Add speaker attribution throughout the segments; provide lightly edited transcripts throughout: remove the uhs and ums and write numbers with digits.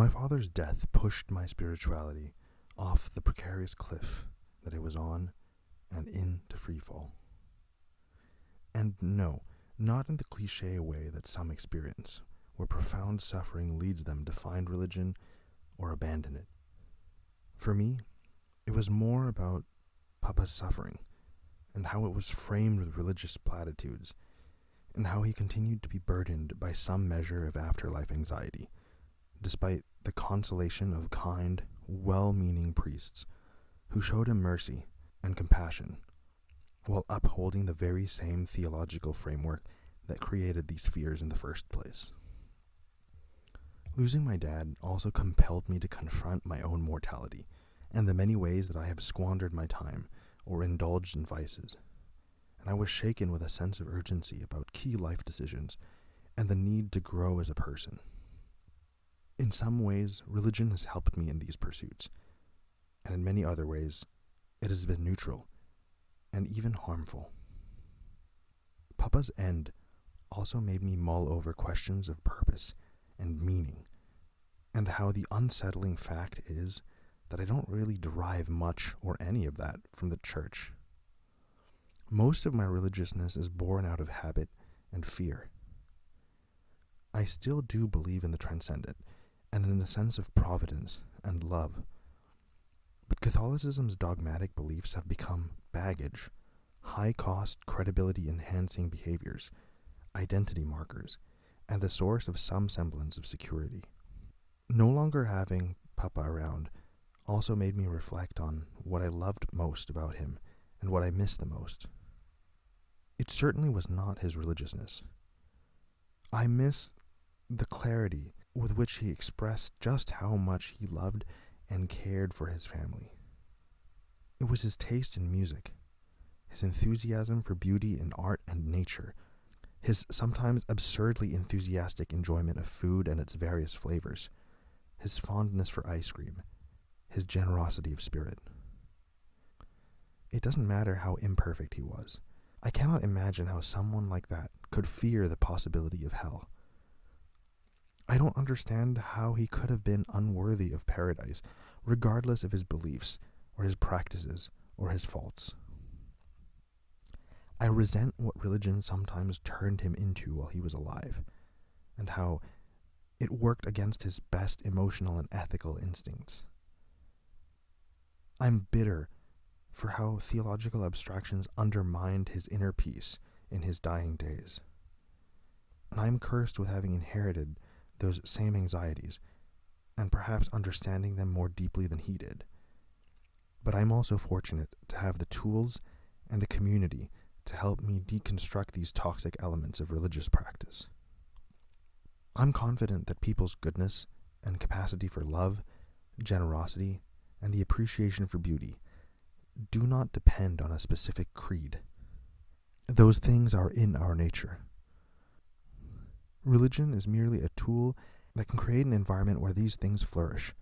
Speaker 1: My father's death pushed my spirituality off the precarious cliff that it was on and into freefall. And no, not in the cliche way that some experience, where profound suffering leads them to find religion or abandon it. For me, it was more about Papa's suffering and how it was framed with religious platitudes, and how he continued to be burdened by some measure of afterlife anxiety, despite the consolation of kind, well-meaning priests who showed him mercy and compassion while upholding the very same theological framework that created these fears in the first place. Losing my dad also compelled me to confront my own mortality and the many ways that I have squandered my time or indulged in vices, and I was shaken with a sense of urgency about key life decisions and the need to grow as a person. In some ways, religion has helped me in these pursuits, and in many other ways, it has been neutral and even harmful. Papa's end also made me mull over questions of purpose and meaning, and how the unsettling fact is that I don't really derive much or any of that from the church. Most of my religiousness is born out of habit and fear. I still do believe in the transcendent and in the sense of providence and love, but Catholicism's dogmatic beliefs have become baggage, high-cost credibility-enhancing behaviors, identity markers, and a source of some semblance of security. No longer having Papa around also made me reflect on what I loved most about him and what I missed the most. It certainly was not his religiousness. I miss the clarity with which he expressed just how much he loved and cared for his family. It was his taste in music, his enthusiasm for beauty in art and nature, his sometimes absurdly enthusiastic enjoyment of food and its various flavors, his fondness for ice cream, his generosity of spirit. It doesn't matter how imperfect he was. I cannot imagine how someone like that could fear the possibility of hell. I don't understand how he could have been unworthy of paradise, regardless of his beliefs, or his practices, or his faults. I resent what religion sometimes turned him into while he was alive, and how it worked against his best emotional and ethical instincts. I'm bitter for how theological abstractions undermined his inner peace in his dying days. And I am cursed with having inherited those same anxieties, and perhaps understanding them more deeply than he did. But I'm also fortunate to have the tools and a community to help me deconstruct these toxic elements of religious practice. I'm confident that people's goodness and capacity for love, generosity, and the appreciation for beauty do not depend on a specific creed. Those things are in our nature. Religion is merely a tool that can create an environment where these things flourish,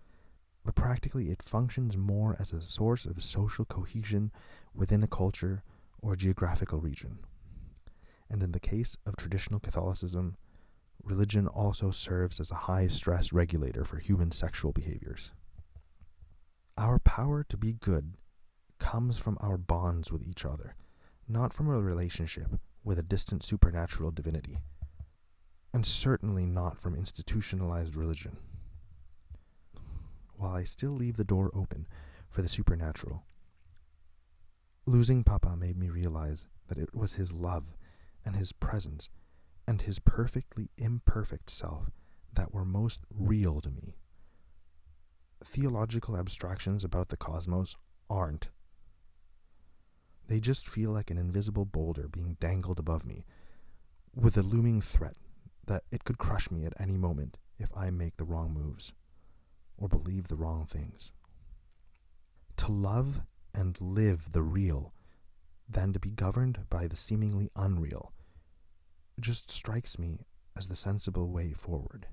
Speaker 1: but practically it functions more as a source of social cohesion within a culture or geographical region. And in the case of traditional Catholicism, religion also serves as a high-stress regulator for human sexual behaviors. Our power to be good comes from our bonds with each other, not from a relationship with a distant supernatural divinity, and certainly not from institutionalized religion. While I still leave the door open for the supernatural, losing Papa made me realize that it was his love and his presence and his perfectly imperfect self that were most real to me. Theological abstractions about the cosmos aren't. They just feel like an invisible boulder being dangled above me, with a looming threat that it could crush me at any moment if I make the wrong moves or believe the wrong things. To love and live the real, than to be governed by the seemingly unreal, just strikes me as the sensible way forward.